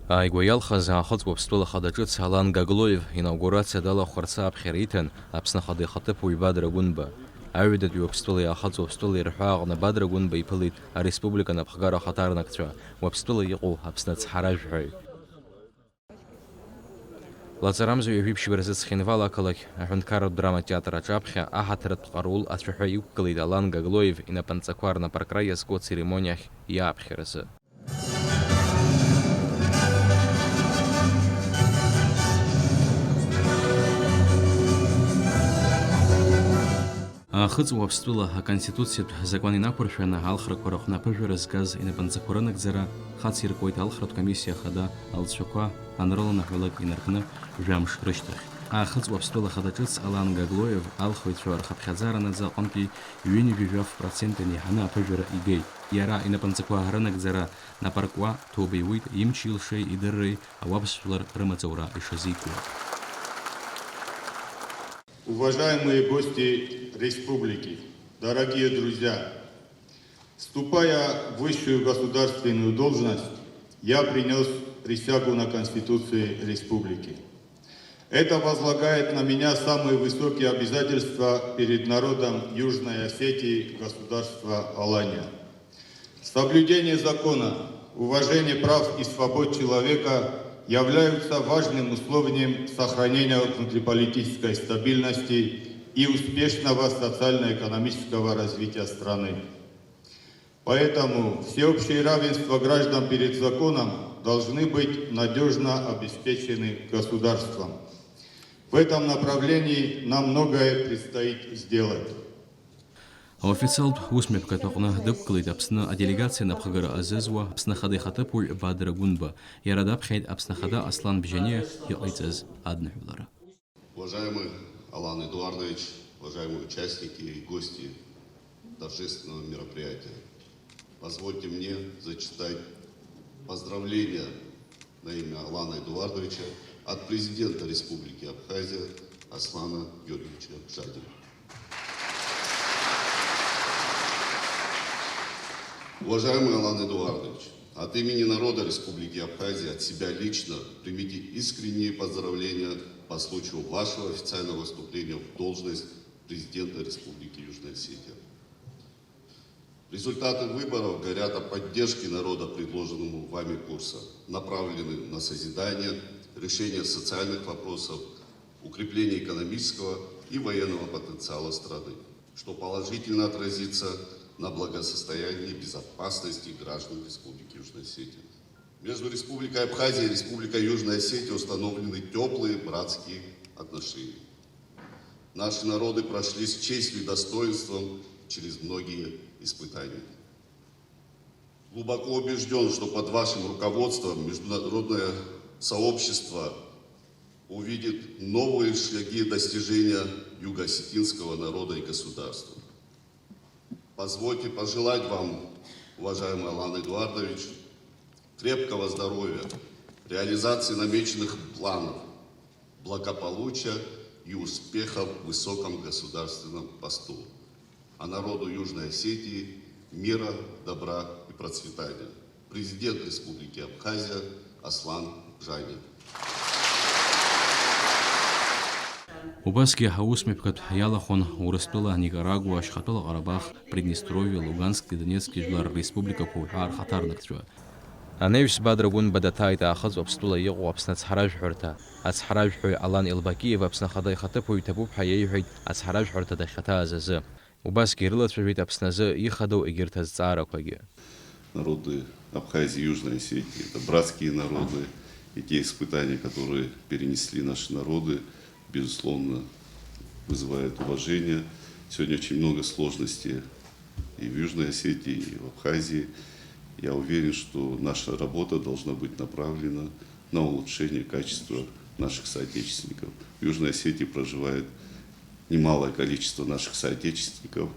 Аигәаиалхаз аахыҵуа Аԥстәыла Ахада ҿыц Алан Гаглоев инаугурациа далахәарца аԥхьара иҭан Аԥсны Ахада ихаҭыԥуаҩ Бадра Гәынба. Аҩадатәи Уаԥстәыла иаахыҵуа Аԥстәыла ирҳәо аҟны Бадра Гәынба иԥылеит ареспублика напхгара ахаҭарнакцәа Уаԥстәыла иҟоу Аԥсны ацҳаражәҳәаҩ. Лаҵарамзҩы ажәибжьбара зыҵхьынвал ақалақь аҳәынҭқарратә драматә театр аҿаԥхьа аҳаҭыратә ҟарул ацәаҳәа иқәгылеит Алан Гаглоев инапынҵақәа рнапаркра иазку ацеремониахь иааԥхьаразы. Аахыҵуа Аԥстәыла аконституциатә закон инақәыршәаны алхрақәа рыҟны аԥыжәара згаз инапынҵақәа рынагӡара хац иркуеит алхратә комиссиа ахада алҵшәақәа анрыланаҳәалак инаркны жәамш рышьҭахь. Аахыҵуа Аԥстәыла Ахада ҿыц Алан Гаглоев алхыҩцәа рхыԥхьаӡара наӡа аҟынтәи 2.7% иаҳаны аԥыжәара игеит. Иара инапынҵақәа рынагӡара напаркуа ҭоуба иуит имчи илшеи идырреи ауаԥсжәлар рымаҵура ишазикуа. Уважаемые гости республики, дорогие друзья, вступая в высшую государственную должность, я принес присягу на Конституции республики. Это возлагает на меня самые высокие обязательства перед народом Южной Осетии, государства Алания. Соблюдение закона, уважение прав и свобод человека являются важным условием сохранения внутриполитической стабильности и успешного социально-экономического развития страны. Поэтому всеобщее равенство граждан перед законом должны быть надежно обеспечены государством. В этом направлении нам многое предстоит сделать. Официалтә усмҩаԥгатә аҟны дықәгылеит Аԥсны аделегациа напхгара азызуа Аԥсны Ахада ихаҭыԥуаҩ Бадра Гәынба. Иара даԥхьеит Аԥсны Ахада Аслан Бжьаниа иҟаиҵаз адныҳәалара. Уважаемый Алан Эдуардович, уважаемые участники и гости торжественного мероприятия, позвольте мне зачитать поздравления на имя Алана Эдуардовича от президента Республики Абхазия Аслана Георгиевича Жадина. Уважаемый Алан Эдуардович, от имени народа Республики Абхазия, от себя лично примите искренние поздравления по случаю вашего официального вступления в должность президента Республики Южная Осетия. Результаты выборов говорят о поддержке народа предложенному вами курса, направлены на созидание, решение социальных вопросов, укрепление экономического и военного потенциала страны, что положительно отразится на благосостоянии и безопасности граждан Республики Южная Осетия. Между Республикой Абхазия и Республикой Южная Осетия установлены теплые братские отношения. Наши народы прошли с честью и достоинством через многие испытания. Глубоко убежден, что под вашим руководством международное сообщество увидит новые шаги достижения юго-осетинского народа и государства. Позвольте пожелать вам, уважаемый Алан Эдуардович, крепкого здоровья, реализации намеченных планов, благополучия и успехов в высоком государственном посту. А народу Южной Осетии мира, добра и процветания. Президент Республики Абхазия Аслан Жадин. Убасгьы аусмҩаԥгатә иалахәын Урыстәыла, Никарагуа, Ашьхатәыла Ҟарабах, Приднестровиа, Лугански, Донецки жәлар республикақәа уҳәа рхаҭарнакцәа. Анаҩс Бадра Гәынба даҭааит аахыҵуа Аԥстәыла иҟоу Аԥсны ацҳаражәҳәарҭа. Ацҳаражәҳәаҩ Алан Елбакиев Аԥсны Ахада ихаҭыԥуаҩ иҭабуп ҳәа иеиҳәеит ацҳаражәҳәарҭа дахьаҭааз азы. Убасгьы ирылацәажәеит Аԥсны азы ихадоу егьырҭ азҵаарақәагьы. Народы Абхазии и Южной Осетии – это братские народы, и те испытания, которые перенесли наши народы, безусловно, вызывает уважение. Сегодня очень много сложностей и в Южной Осетии, и в Абхазии. Я уверен, что наша работа должна быть направлена на улучшение качества наших соотечественников. В Южной Осетии проживает немалое количество наших соотечественников.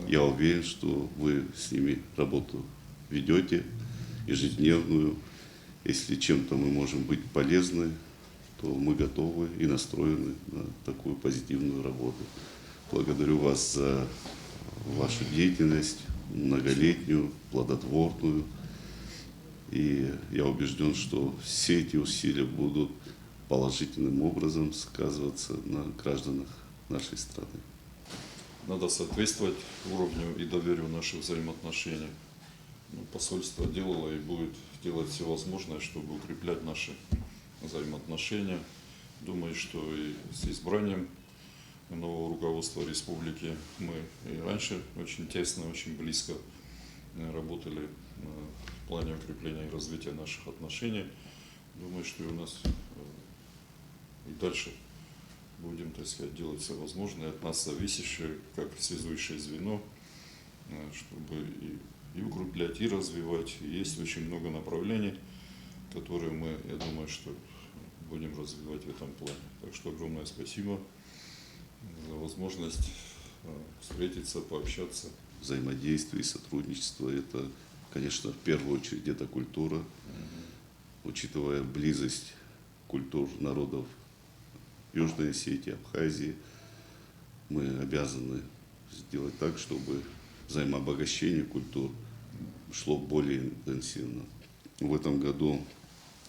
Я уверен, что вы с ними работу ведете ежедневную. Если чем-то мы можем быть полезны, то мы готовы и настроены на такую позитивную работу. Благодарю вас за вашу деятельность, многолетнюю, плодотворную. И я убежден, что все эти усилия будут положительным образом сказываться на гражданах нашей страны. Надо соответствовать уровню и доверию наших взаимоотношений. Посольство делало и будет делать все возможное, чтобы укреплять наши взаимоотношения. Думаю, что и с избранием нового руководства республики мы и раньше очень тесно, очень близко работали в плане укрепления и развития наших отношений. Думаю, что и у нас и дальше будем, так сказать, делать все возможное от нас зависящее, как связующее звено, чтобы и укреплять, и развивать. И есть очень много направлений, которые мы, я думаю, что будем развивать в этом плане. Так что огромное спасибо за возможность встретиться, пообщаться. Взаимодействие и сотрудничество – это, конечно, в первую очередь это культура, учитывая близость культур народов Южной Осетии, Абхазии, мы обязаны сделать так, чтобы взаимообогащение культур шло более интенсивно. В этом году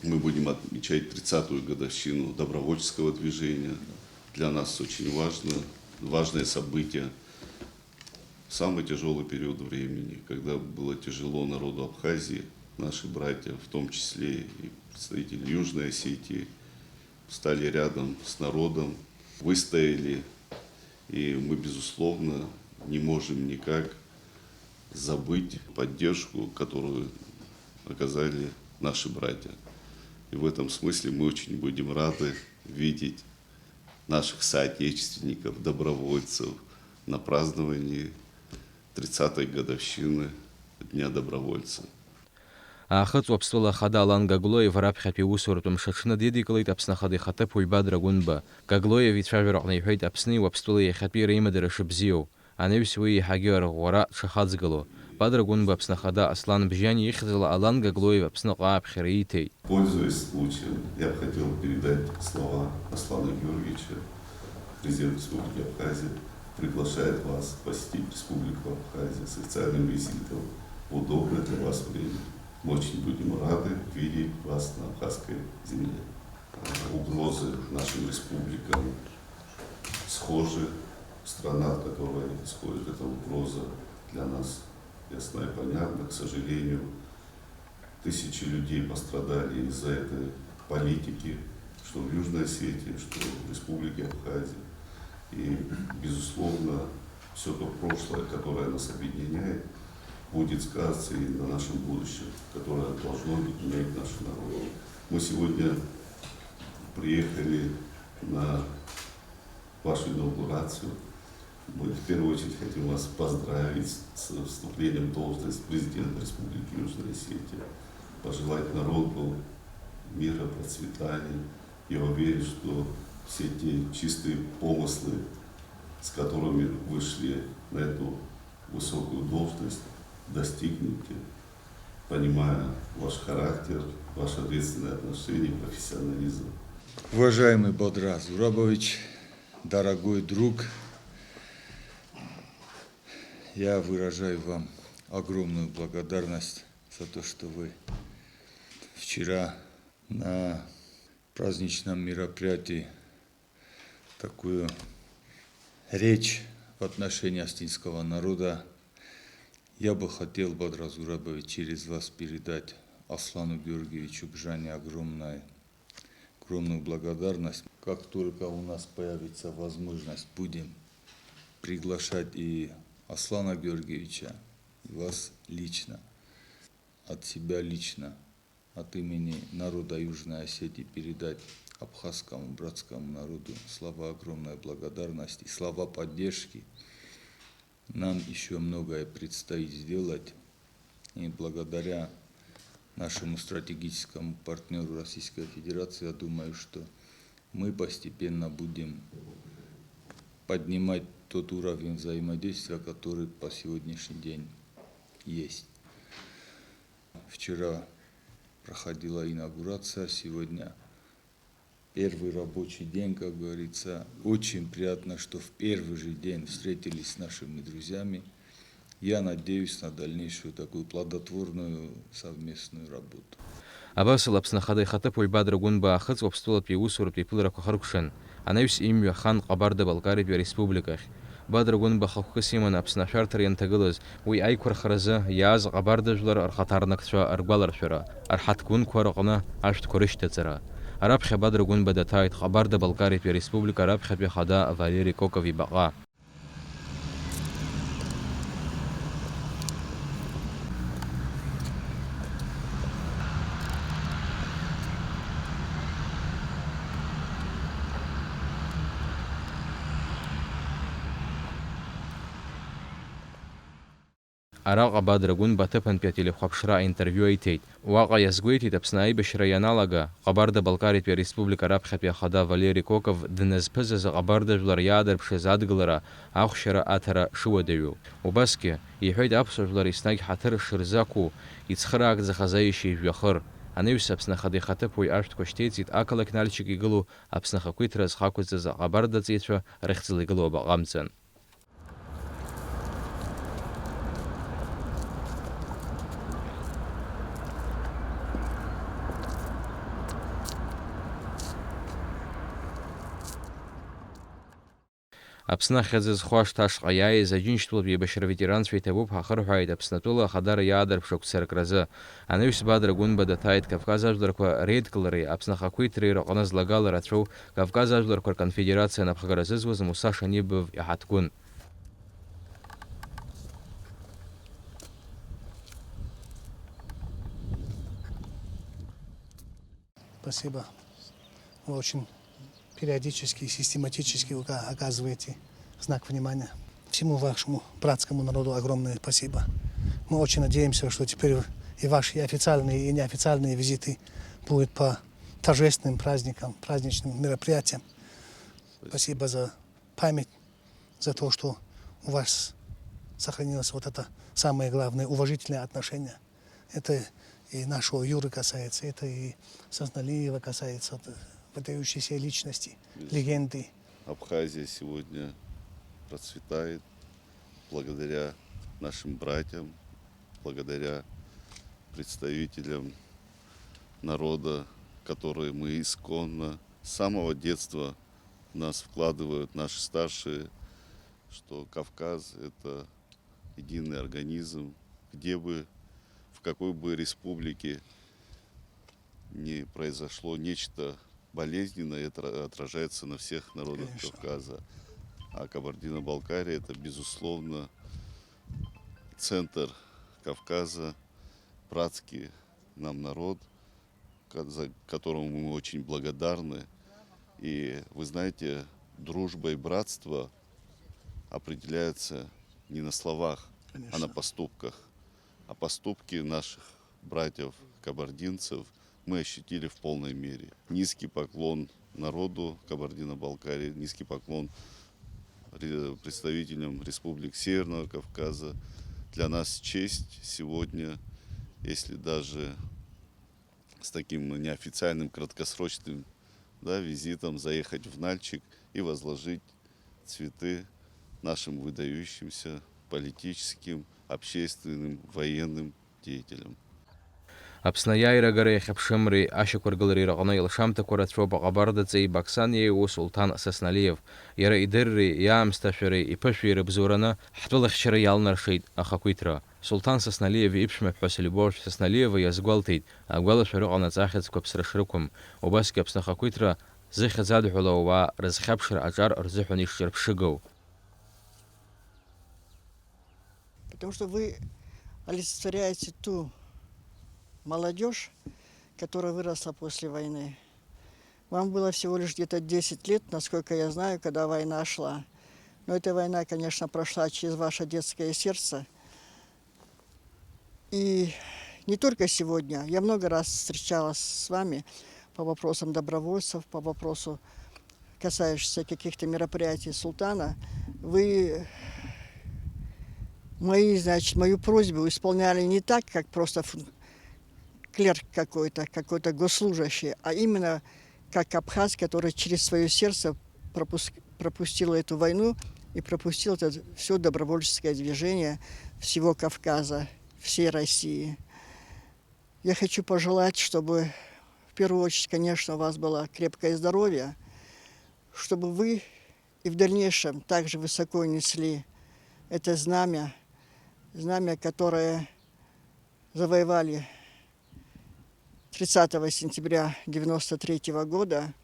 мы будем отмечать 30-ю годовщину добровольческого движения. Для нас очень важное событие. Самый тяжелый период времени, когда было тяжело народу Абхазии, наши братья, в том числе и представители Южной Осетии, стали рядом с народом, выстояли, и мы, безусловно, не можем никак забыть поддержку, которую оказали наши братья. И в этом смысле мы очень будем рады видеть наших соотечественников, добровольцев на праздновании 30-й годовщины Дня добровольца. Ахыц опстула хада алан Гаглоев раԥхьатәи усуратә мшаҽны дидикылеит Аԥсны Ахада ихаҭыԥ Ҩба Драгәынба. Гаглоев ицәажәараҟны иҳәеит Аԥсни уаԥстәылеи иахьатәи реимадара шыбзиоу. Анаҩс уи иаҳагьы арӷәӷәара дшахаҵгыло. Ба Драгәынба Аԥсны Ахада Аслан Бжьани ихьӡала Алан Гаглоев Аԥсныҟа аԥхьара ииҭеит. Пользуясь случаем, я бы хотел передать слова Аслана Георгиевича, президент Республики Абхазия, приглашает вас посетить Республику Абхазия с официальным визитом в удобное для вас время. Мы очень будем рады видеть вас на абхазской земле. Угрозы нашим республикам схожи. Страна, от которой исходит эта угроза, для нас ясна и понятна. К сожалению, тысячи людей пострадали из-за этой политики, что в Южной Осетии, что в Республике Абхазия. И, безусловно, все то прошлое, которое нас объединяет, будет сказываться и на нашем будущем, которое должно объединять наш народ. Мы сегодня приехали на вашу инаугурацию. Мы в первую очередь хотим вас поздравить с вступлением в должность президента Республики Южная Осетия, пожелать народу мира, процветания. Я уверен, что все те чистые помыслы, с которыми вышли на эту высокую должность, достигнете, понимая ваш характер, ваше ответственное отношение, профессионализм. Уважаемый Бодраз Зурабович, дорогой друг, я выражаю вам огромную благодарность за то, что вы вчера на праздничном мероприятии такую речь в отношении астинского народа. Я бы хотел, Бодраз Зурабович, через вас передать Аслану Георгиевичу Бжане огромную благодарность. Как только у нас появится возможность, будем приглашать и Аслана Георгиевича, и вас лично, от себя лично, от имени народа Южной Осетии передать абхазскому братскому народу слова огромной благодарности, слова поддержки. Нам еще многое предстоит сделать, и благодаря нашему стратегическому партнеру Российской Федерации, я думаю, что мы постепенно будем поднимать тот уровень взаимодействия, который по сегодняшний день есть. Вчера проходила инаугурация, сегодня первый рабочий день, как говорится. Очень приятно, что в первый же день встретились с нашими друзьями, Я надеюсь на дальнейшую такую плодотворную совместную работу. Абас лапсна хадай хатып уйбадра гунба ахыц обстулат пиусурат пипулра кохарукшен. Анайс имя хан Кабарда Балкария республиках. Бадра гунба хакусиман апсна шартер янтагылыз уй айкур хараза яз Кабарда жлар архатарнакча аргвалар шура. Архат гун кварагна ашт курыштацара. Араб хабадра гунба датайт Кабарда Балкария республика араб хаби хада Валерий Кокови бага. Араға бадрагун батыпан пятиле хапшыра интервью айтейт. Уаға язгуейтит апснаи бешра яналага Кабарда Балкария республика араб хапя хада Валерий Коков днезпыза за Кабарда жлар ядар пшезадгылара ахшара атара шуадаю. Убаске ихойд апса жлар иснаг хатыр шырзаку ицхрак захазающий вяхыр. Анеюс апсна хады хатып уй ашт коштейцит акала кнальчик игылу апсна хакуитра зхакуза за Кабарда цитва рехцил игылу багамцен. Апсна хазыз хуаш таш аяй за жинштул бешер ветеран световуп хахар хайд апснатула хадар ядар пшок церкраза. Анеюс бадра гунба датайт Кавказ ажларква рейдклары апсна хакуитри рaqanaz лагалар атшоу Кавказ ажларква конфедерация напхагаразыз воз Муса Шанибов яхаткун. Спасибо. Вы очень периодически и систематически оказываете знак внимания. Всему вашему братскому народу огромное спасибо. Мы очень надеемся, что теперь и ваши официальные, и неофициальные визиты будут по торжественным праздникам, праздничным мероприятиям. Спасибо за память, за то, что у вас сохранилось вот это самое главное, уважительное отношение. Это и нашего Юры касается, это и Созналиева касается, выдающиеся личности, легенды. Абхазия сегодня процветает благодаря нашим братьям, благодаря представителям народа, которые мы исконно с самого детства в нас вкладывают наши старшие, что Кавказ – это единый организм, где бы, в какой бы республике не произошло нечто болезненное, это отражается на всех народах Конечно. Кавказа. А Кабардино-Балкария – это, безусловно, центр Кавказа, братский нам народ, которому мы очень благодарны. И вы знаете, дружба и братство определяются не на словах, а на Конечно. поступках. А поступки наших братьев-кабардинцев мы ощутили в полной мере. Низкий поклон народу Кабардино-Балкарии, низкий поклон представителям республик Северного Кавказа. Для нас честь сегодня, если даже с таким неофициальным краткосрочным визитом заехать в Нальчик и возложить цветы нашим выдающимся политическим, общественным, военным деятелям. Апснаяйра гарай хапшымри ашыкургылри рaqana илшамта куратшо Кабарда цей Баксанье у Султан Сосналиев. Яра идырри яамсташыри ипашвири бзурана хтулах шыры ялнаршид ахакуитра. Султан Сосналиев ипшме пхасилибош Сосналиева язгвалтид, агвалашвы рaqana цахец капсрашрыкум. Убаски апснахакуитра зыхазадхулава разхапшыр аджар рзыхунишчер пшыгау. Потому что вы олицетворяете ту молодежь, которая выросла после войны. Вам было всего лишь где-то 10 лет, насколько я знаю, когда война шла. Но эта война, конечно, прошла через ваше детское сердце. И не только сегодня. Я много раз встречалась с вами по вопросам добровольцев, по вопросу, касающихся каких-то мероприятий султана. Вы мою просьбу исполняли не так, как просто клерк какой-то госслужащий, а именно как абхаз, который через свое сердце пропустил эту войну и пропустил это все добровольческое движение всего Кавказа, всей России. Я хочу пожелать, чтобы в первую очередь, конечно, у вас было крепкое здоровье, чтобы вы и в дальнейшем также высоко несли это знамя, которое завоевали 30 сентября 1993 года.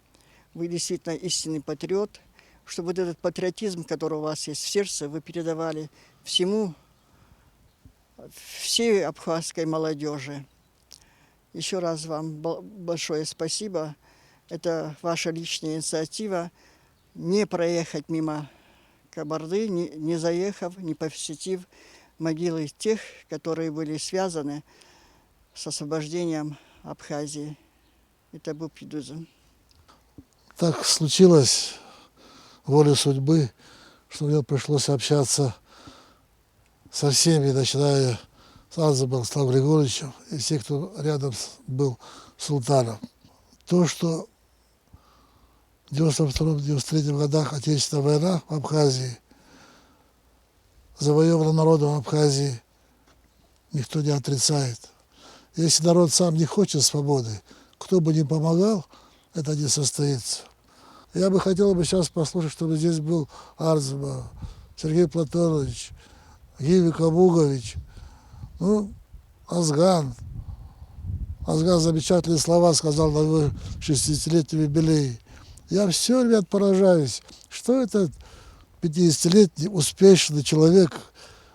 Вы действительно истинный патриот, чтобы вот этот патриотизм, который у вас есть в сердце, вы передавали всей абхазской молодежи. Еще раз вам большое спасибо. Это ваша личная инициатива. Не проехать мимо Кабарды, не заехав, не посетив могилы тех, которые были связаны с освобождением Абхазии. Это был Пидузин. Так случилось, волей судьбы, что мне пришлось общаться со всеми, начиная с Азабом, Славом Григорьевичем и всех, кто рядом был с султаном. То, что в 1992-1993 годах Отечественная война в Абхазии, завоевана народом Абхазии, никто не отрицает. Если народ сам не хочет свободы, кто бы ни помогал, это не состоится. Я бы хотел сейчас послушать, чтобы здесь был Арзума, Сергей Платонович, Гиви Кабугович, Азган. Азган замечательные слова сказал на его 60-летнем юбилее. Я все, ребят, поражаюсь, что этот 50-летний успешный человек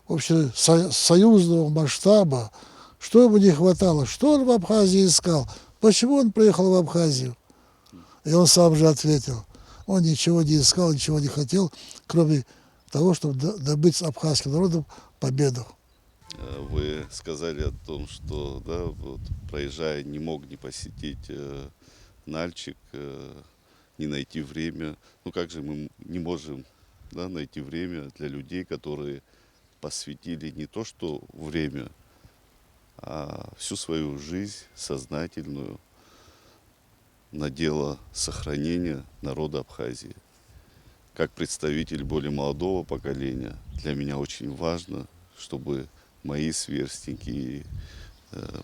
общесоюзного масштаба, что ему не хватало, что он в Абхазии искал, почему он приехал в Абхазию. И он сам же ответил, он ничего не искал, ничего не хотел, кроме того, чтобы добыть с абхазским народом победу. Вы сказали о том, что проезжая, не мог не посетить Нальчик, не найти время. Как же мы не можем найти время для людей, которые посвятили не то что время, а всю свою жизнь сознательную на дело сохранения народа Абхазии. Как представитель более молодого поколения, для меня очень важно, чтобы мои сверстники и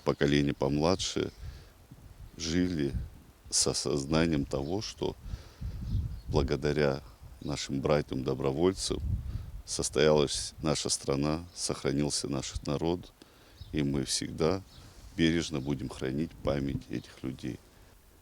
поколение помладше жили с осознанием того, что благодаря нашим братьям-добровольцам состоялась наша страна, сохранился наш народ, и мы всегда бережно будем хранить память этих людей.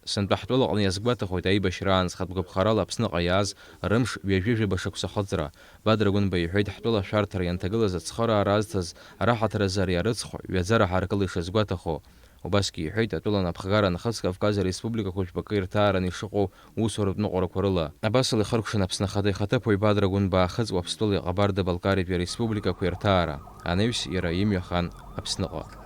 سنبحثوا عن يزقبات خوي تاي بشران سخط بخارا لابسنا قياز رمش بيجيجي بشك سخطرة بدر جون بيحيد حطولا شارتر ينتقل زتسخرا رازتز راحة رزاريا رزخو يزرع حركلي شزقبات خو وباسكي حيت أتولا نبخارا نخلص كافكاز الريسبوبليكا كوش بكير تارا نشقو وصور بنقرا كورلا أباس اللي خرج شنبسنا خدي خطب ويبادر جون باخذ وبستولي قبارد بالكاري في ريسبوبليكا كوير تارا أنا يس يرايم يخان أبسنقا